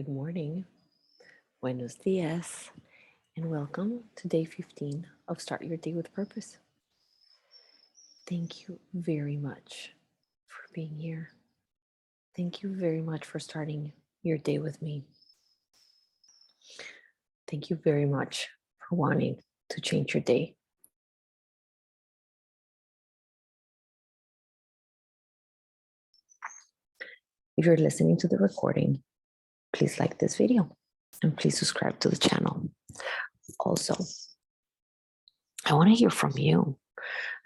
Good morning, buenos dias, and welcome to day 15 of Start Your Day with Purpose. Thank you very much for being here. Thank you very much for starting your day with me. Thank you very much for wanting to change your day. If you're listening to the recording, please like this video and please subscribe to the channel. Also, I want to hear from you.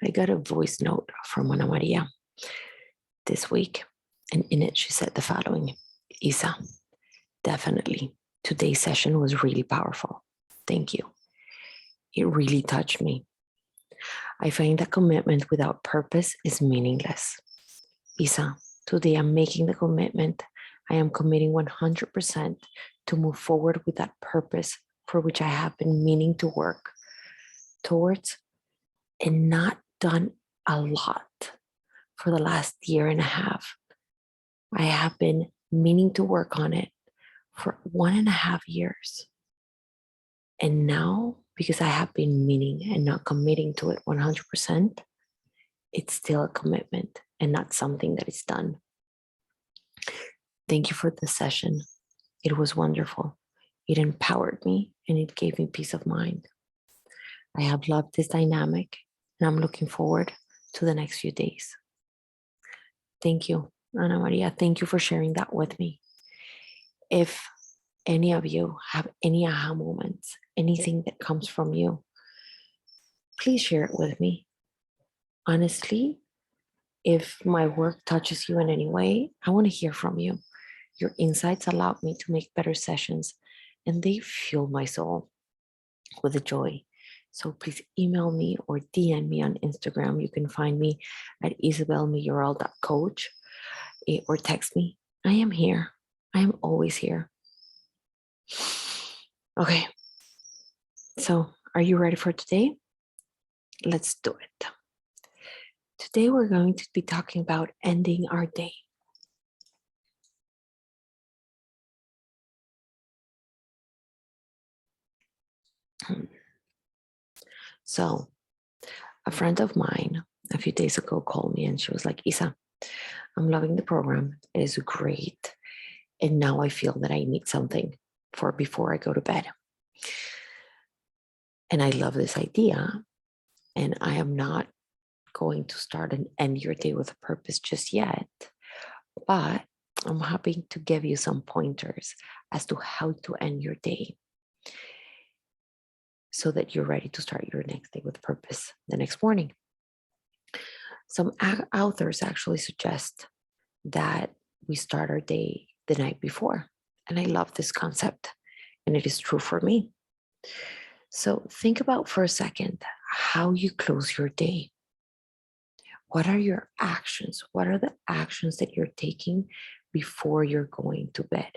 I got a voice note from Ana Maria this week, and in it she said the following: Isa, definitely, today's session was really powerful. Thank you. It really touched me. I find that commitment without purpose is meaningless. Isa, today I'm making the commitment. I am committing 100% to move forward with that purpose for which I have been meaning to work towards and not done a lot for the last year and a half. I have been meaning to work on it for 1.5 years. And now, because I have been meaning and not committing to it 100%, it's still a commitment and not something that is done. Thank you for this session. It was wonderful. It empowered me and it gave me peace of mind. I have loved this dynamic and I'm looking forward to the next few days. Thank you, Ana Maria. Thank you for sharing that with me. If any of you have any aha moments, anything that comes from you, please share it with me. Honestly, if my work touches you in any way, I want to hear from you. Your insights allow me to make better sessions and they fuel my soul with a joy. So please email me or DM me on Instagram. You can find me at isabelmayoral.coach or text me I am here. I am always here. Okay, so are you ready for today? Let's do it. Today we're going to be talking about ending our day. So a friend of mine a few days ago called me and she was like, Isa, I'm loving the program. It is great. And now I feel that I need something for before I go to bed. And I love this idea. And I am not going to start and end your day with a purpose just yet. But I'm happy to give you some pointers as to how to end your day so that you're ready to start your next day with purpose the next morning. Some authors actually suggest that we start our day the night before. And I love this concept, and it is true for me. So think about for a second how you close your day. What are your actions? What are the actions that you're taking before you're going to bed?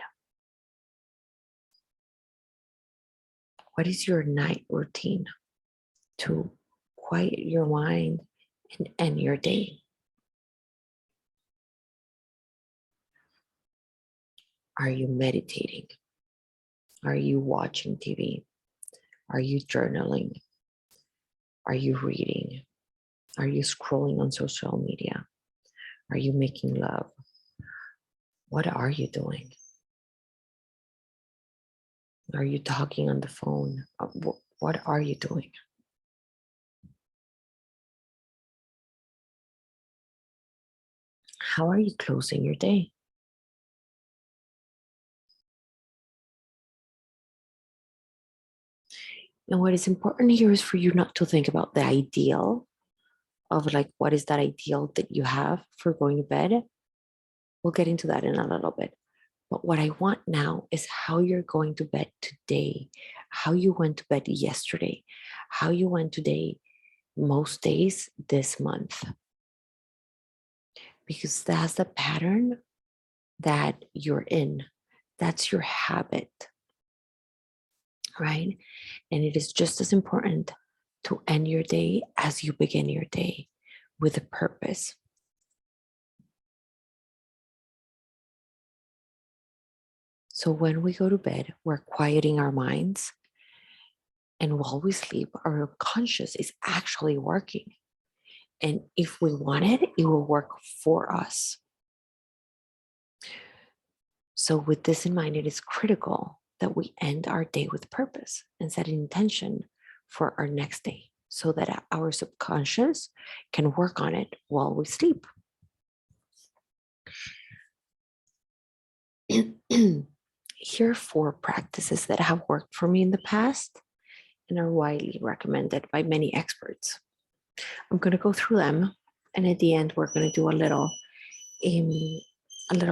What is your night routine to quiet your mind and end your day? Are you meditating? Are you watching TV? Are you journaling? Are you reading? Are you scrolling on social media? Are you making love? What are you doing? Are you talking on the phone? What are you doing? How are you closing your day? And what is important here is for you not to think about the ideal of like, what is that ideal that you have for going to bed? We'll get into that in a little bit. But what I want now is how you're going to bed today, how you went to bed yesterday, how you went today, most days this month. Because that's the pattern that you're in. That's your habit, right? And it is just as important to end your day as you begin your day with a purpose. So when we go to bed, we're quieting our minds. And while we sleep, our conscious is actually working. And if we want it, it will work for us. So with this in mind, it is critical that we end our day with purpose and set an intention for our next day so that our subconscious can work on it while we sleep. Here are 4 practices that have worked for me in the past and are widely recommended by many experts. I'm going to go through them, and at the end, we're going to do a little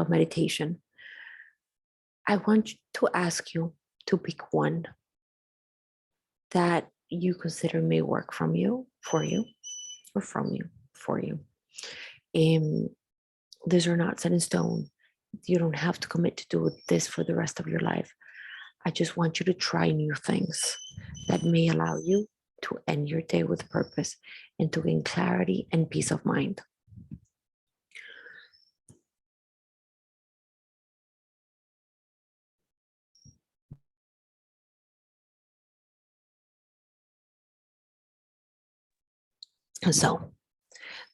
meditation. I want to ask you to pick one that you consider may work for you, or from you, for you. These are not set in stone. You don't have to commit to do this for the rest of your life. I just want you to try new things that may allow you to end your day with purpose and to gain clarity and peace of mind. So,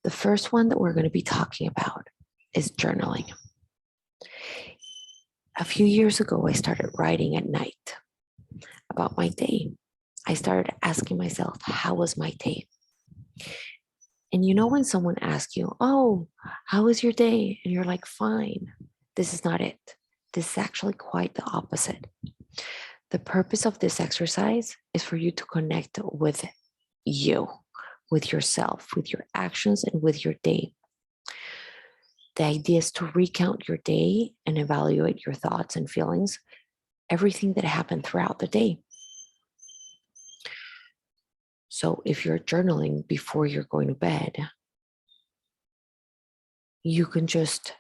the first one that we're going to be talking about is journaling. A few years ago, I started writing at night about my day. I started asking myself, how was my day? And you know, when someone asks you, oh, how was your day? And you're like, fine, this is not it. This is actually quite the opposite. The purpose of this exercise is for you to connect with you, with yourself, with your actions, and with your day. The idea is to recount your day and evaluate your thoughts and feelings, everything that happened throughout the day. So if you're journaling before you're going to bed, you can just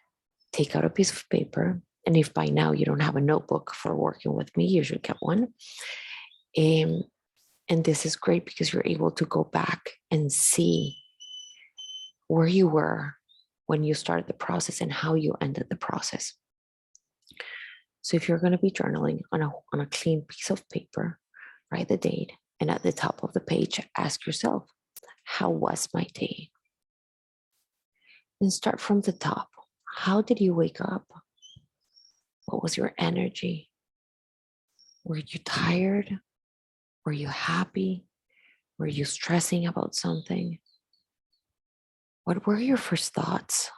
take out a piece of paper. And if by now you don't have a notebook for working with me, you should get one. And this is great because you're able to go back and see where you were when you started the process and how you ended the process. So if you're going to be journaling on a clean piece of paper, write the date, and at the top of the page, ask yourself, how was my day? And start from the top. How did you wake up? What was your energy? Were you tired? Were you happy? Were you stressing about something? What were your first thoughts?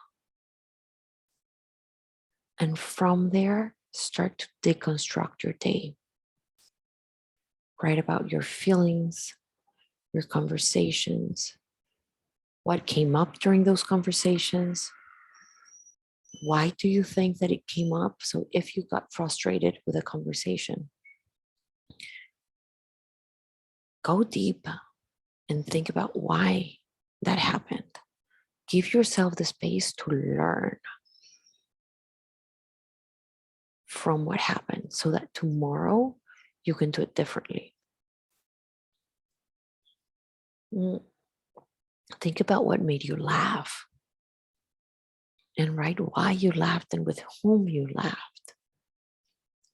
And from there, start to deconstruct your day. Write about your feelings, your conversations, what came up during those conversations. Why do you think that it came up? So if you got frustrated with a conversation, go deep and think about why that happened. Give yourself the space to learn from what happened so that tomorrow you can do it differently. Think about what made you laugh and write why you laughed and with whom you laughed.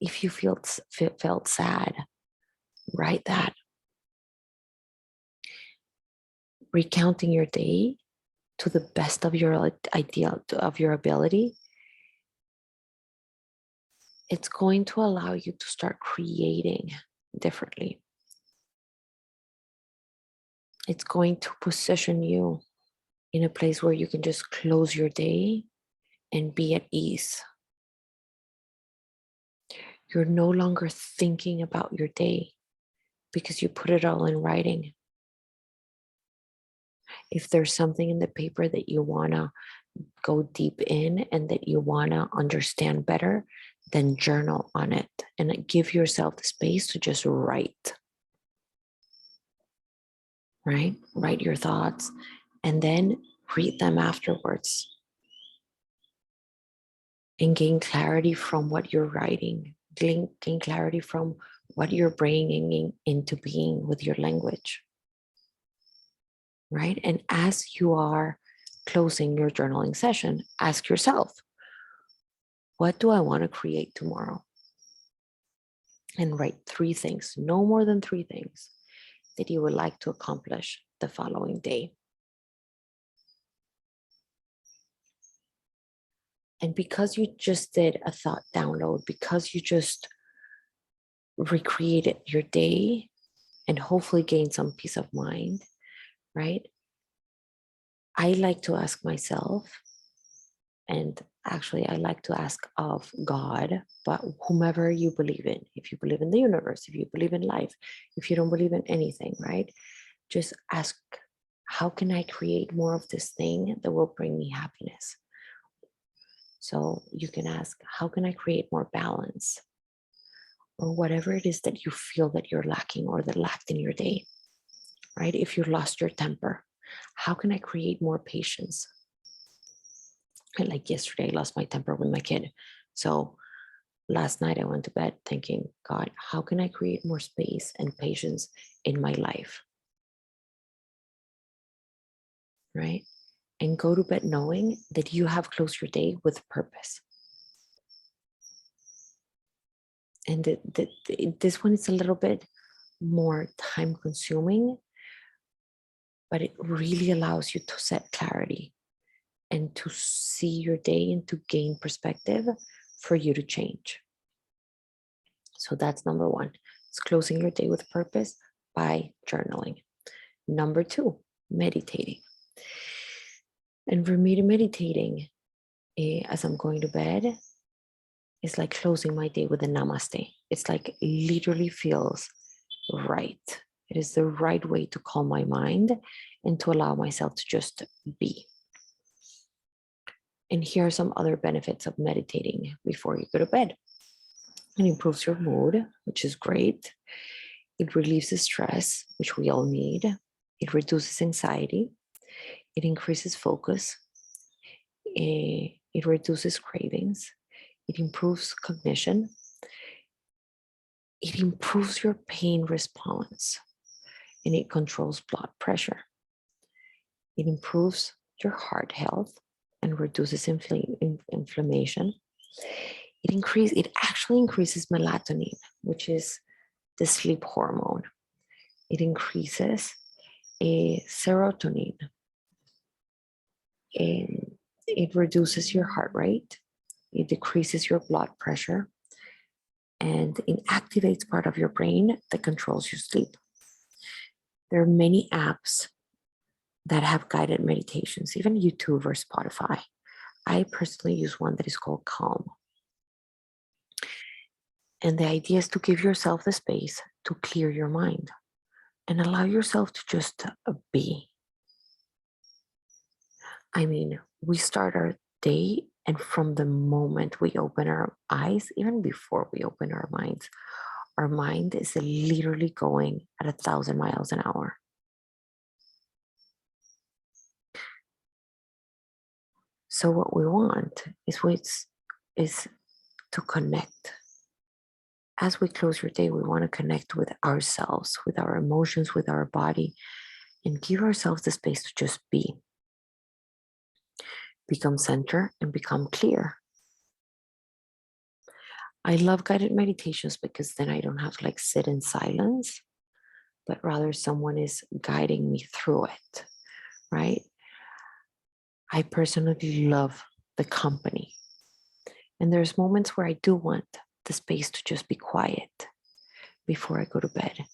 If you felt sad, write that. Recounting your day to the best of your ability, it's going to allow you to start creating differently. It's going to position you in a place where you can just close your day and be at ease. You're no longer thinking about your day because you put it all in writing. If there's something in the paper that you want to go deep in and that you want to understand better, then journal on it and give yourself the space to just write. Right? Write your thoughts and then read them afterwards and gain clarity from what you're writing, gain clarity from what you're bringing into being with your language. Right? And as you are closing your journaling session, ask yourself, what do I want to create tomorrow? And write 3 things, no more than 3 things that you would like to accomplish the following day. And because you just did a thought download, because you just recreated your day and hopefully gained some peace of mind, right? I like to ask myself, and actually I like to ask of God, but whomever you believe in, if you believe in the universe, if you believe in life, if you don't believe in anything, right? Just ask, how can I create more of this thing that will bring me happiness? So you can ask, how can I create more balance? Or whatever it is that you feel that you're lacking or that lacked in your day, right? If you lost your temper, how can I create more patience? And like yesterday, I lost my temper with my kid. So last night I went to bed thinking, God, how can I create more space and patience in my life? Right? And go to bed knowing that you have closed your day with purpose. And this one is a little bit more time consuming, but it really allows you to set clarity and to see your day and to gain perspective for you to change. So that's number 1. It's closing your day with purpose by journaling. Number 2, meditating. And for me, meditating as I'm going to bed is like closing my day with a namaste. It's like literally feels right. It is the right way to calm my mind and to allow myself to just be. And here are some other benefits of meditating before you go to bed. It improves your mood, which is great. It relieves the stress, which we all need. It reduces anxiety. It increases focus. it reduces cravings, it improves cognition, it improves your pain response, and it controls blood pressure. It improves your heart health and reduces inflammation. It actually increases melatonin, which is the sleep hormone. It increases serotonin. And it reduces your heart rate. It decreases your blood pressure. And it activates part of your brain that controls your sleep. There are many apps that have guided meditations, even YouTube or Spotify. I personally use one that is called Calm. And the idea is to give yourself the space to clear your mind and allow yourself to just be. I mean, we start our day, and from the moment we open our eyes, even before we open our minds, our mind is literally going at 1,000 miles an hour. So what we want is to connect. As we close your day, we want to connect with ourselves, with our emotions, with our body, and give ourselves the space to just be. Become center and become clear. I love guided meditations because then I don't have to sit in silence, but rather someone is guiding me through it, right? I personally love the company. And there's moments where I do want the space to just be quiet before I go to bed.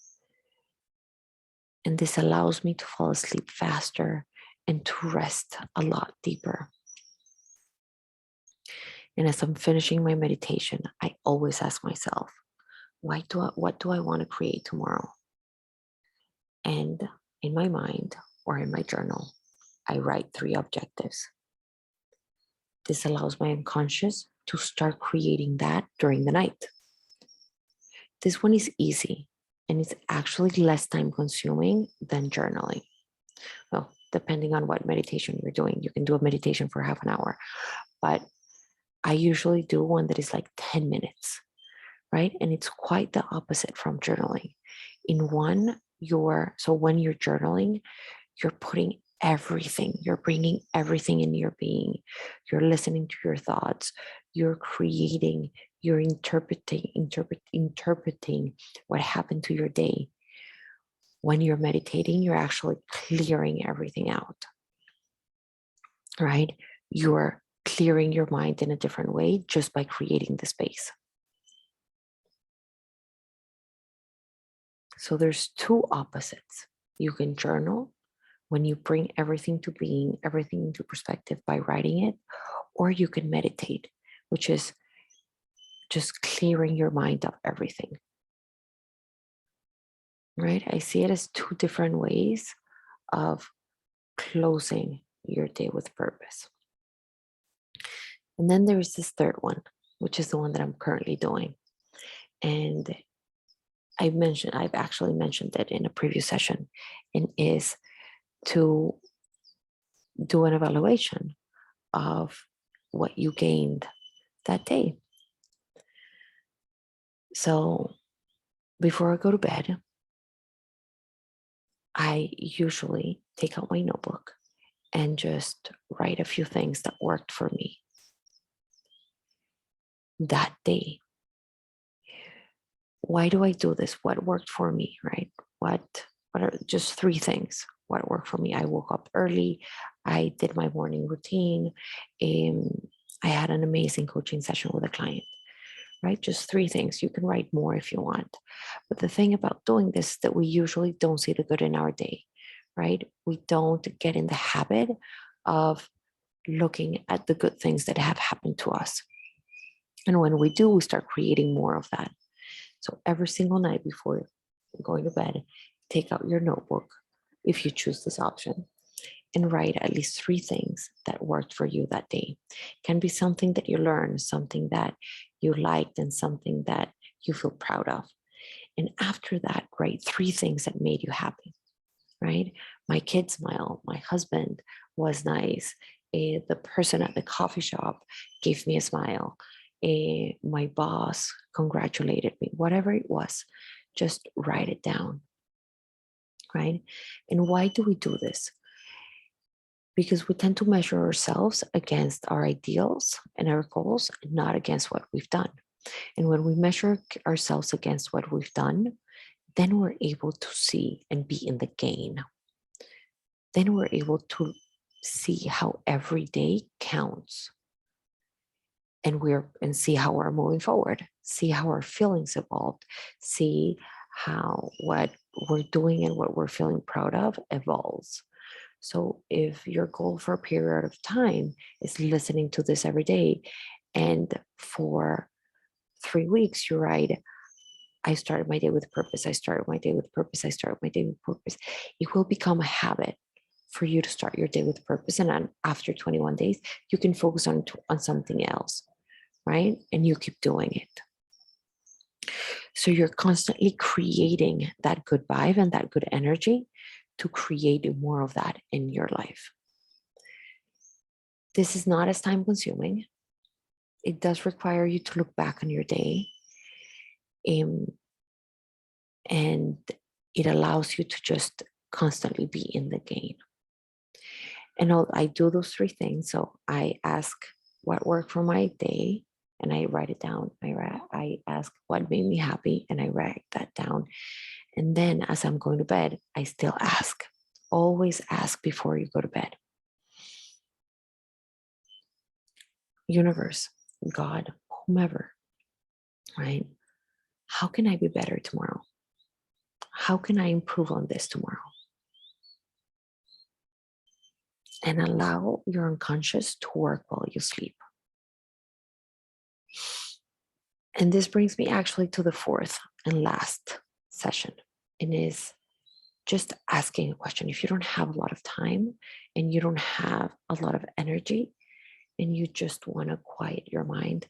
And this allows me to fall asleep faster and to rest a lot deeper. And as I'm finishing my meditation, I always ask myself, what do I want to create tomorrow? And in my mind or in my journal, I write 3 objectives. This allows my unconscious to start creating that during the night. This one is easy and it's actually less time consuming than journaling. Well, depending on what meditation you're doing, you can do a meditation for half an hour, but I usually do one that is 10 minutes, right? And it's quite the opposite from journaling. In one, when you're journaling, you're putting everything, you're bringing everything in your being. You're listening to your thoughts, you're creating, you're interpreting what happened to your day. When you're meditating, you're actually clearing everything out, right? You're clearing your mind in a different way just by creating the space. So there's 2 opposites. You can journal when you bring everything to being, everything into perspective by writing it, or you can meditate, which is just clearing your mind of everything. Right? I see it as 2 different ways of closing your day with purpose. And then there is this third one, which is the one that I'm currently doing. And I've actually mentioned it in a previous session, and is to do an evaluation of what you gained that day. So before I go to bed, I usually take out my notebook and just write a few things that worked for me that day. Why do I do this? What worked for me, right? What are just 3 things? What worked for me? I woke up early. I did my morning routine. I had an amazing coaching session with a client, right? Just 3 things. You can write more if you want. But the thing about doing this is that we usually don't see the good in our day, right? We don't get in the habit of looking at the good things that have happened to us. And when we do, we start creating more of that. So every single night before going to bed, take out your notebook, if you choose this option, and write at least 3 things that worked for you that day. It can be something that you learned, something that you liked, and something that you feel proud of. And after that, write 3 things that made you happy, right? My kid smiled, my husband was nice, the person at the coffee shop gave me a smile. My boss congratulated me, whatever it was, just write it down, right? And why do we do this? Because we tend to measure ourselves against our ideals and our goals, not against what we've done. And when we measure ourselves against what we've done, then we're able to see and be in the gain. Then we're able to see how every day counts, and see how we're moving forward, see how our feelings evolved, see how what we're doing and what we're feeling proud of evolves. So if your goal for a period of time is listening to this every day, and for 3 weeks you write, I started my day with purpose, I started my day with purpose, I started my day with purpose, it will become a habit for you to start your day with purpose. And then after 21 days, you can focus on something else, right? And you keep doing it. So you're constantly creating that good vibe and that good energy to create more of that in your life. This is not as time consuming. It does require you to look back on your day. And it allows you to just constantly be in the game. And I do those 3 things. So I ask what worked for my day and I write it down. I ask what made me happy and I write that down. And then as I'm going to bed, I still ask. Always ask before you go to bed. Universe, God, whomever, right? How can I be better tomorrow? How can I improve on this tomorrow? And allow your unconscious to work while you sleep. And this brings me actually to the 4th and last session. It is just asking a question. If you don't have a lot of time and you don't have a lot of energy and you just want to quiet your mind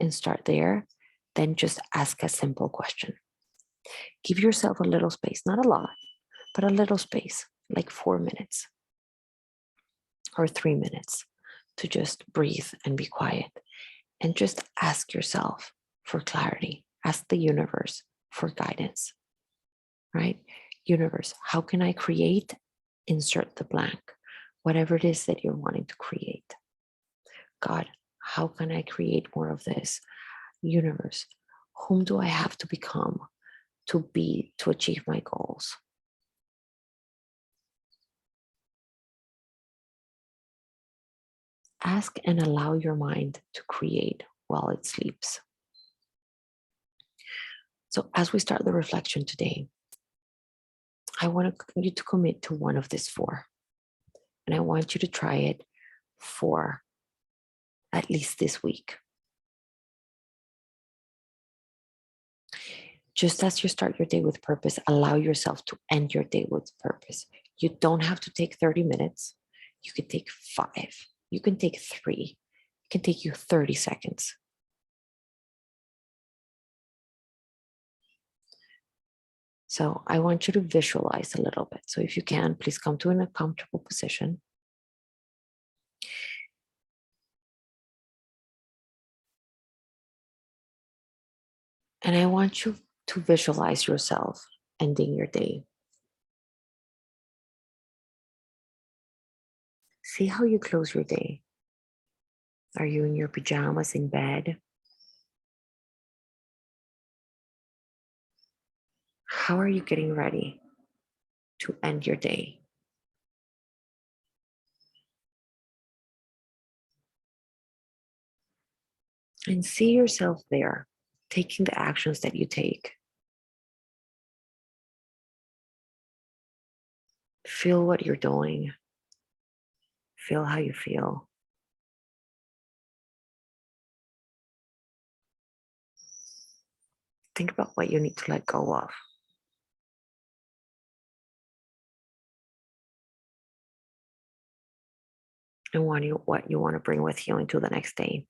and start there, then just ask a simple question. Give yourself a little space, not a lot, but a little space, like 4 minutes or 3 minutes to just breathe and be quiet. And just ask yourself for clarity. Ask the universe for guidance, right? Universe, how can I create? Insert the blank, whatever it is that you're wanting to create. God, how can I create more of this? Universe, whom do I have to become to achieve my goals? Ask and allow your mind to create while it sleeps. So as we start the reflection today, I want you to commit to one of these 4. And I want you to try it for at least this week. Just as you start your day with purpose, allow yourself to end your day with purpose. You don't have to take 30 minutes. You can take 5. You can take 3. It can take you 30 seconds. So I want you to visualize a little bit. So if you can, please come to a comfortable position. And I want you to visualize yourself ending your day. See how you close your day. Are you in your pajamas in bed? How are you getting ready to end your day? And see yourself there, taking the actions that you take. Feel what you're doing. Feel how you feel. Think about what you need to let go of. And what you want to bring with you into the next day.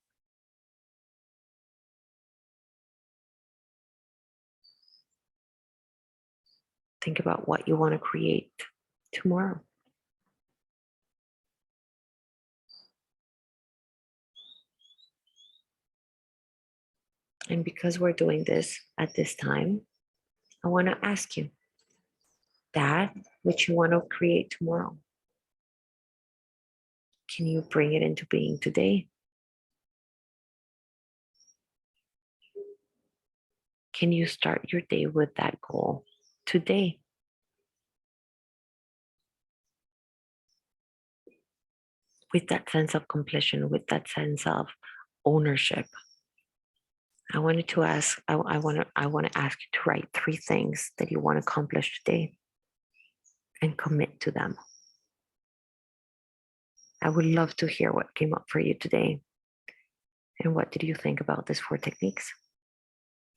Think about what you want to create tomorrow. And because we're doing this at this time, I want to ask you that which you want to create tomorrow. Can you bring it into being today? Can you start your day with that goal today? With that sense of completion, with that sense of ownership. I wanted to ask, I want to ask you to write 3 things that you want to accomplish today and commit to them. I would love to hear what came up for you today. And what did you think about these 4 techniques?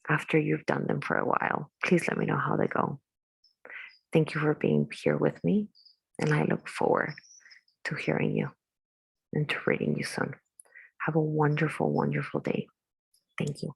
After you've done them for a while, please let me know how they go. Thank you for being here with me, and I look forward to hearing you and to reading you soon. Have a wonderful, wonderful day. Thank you.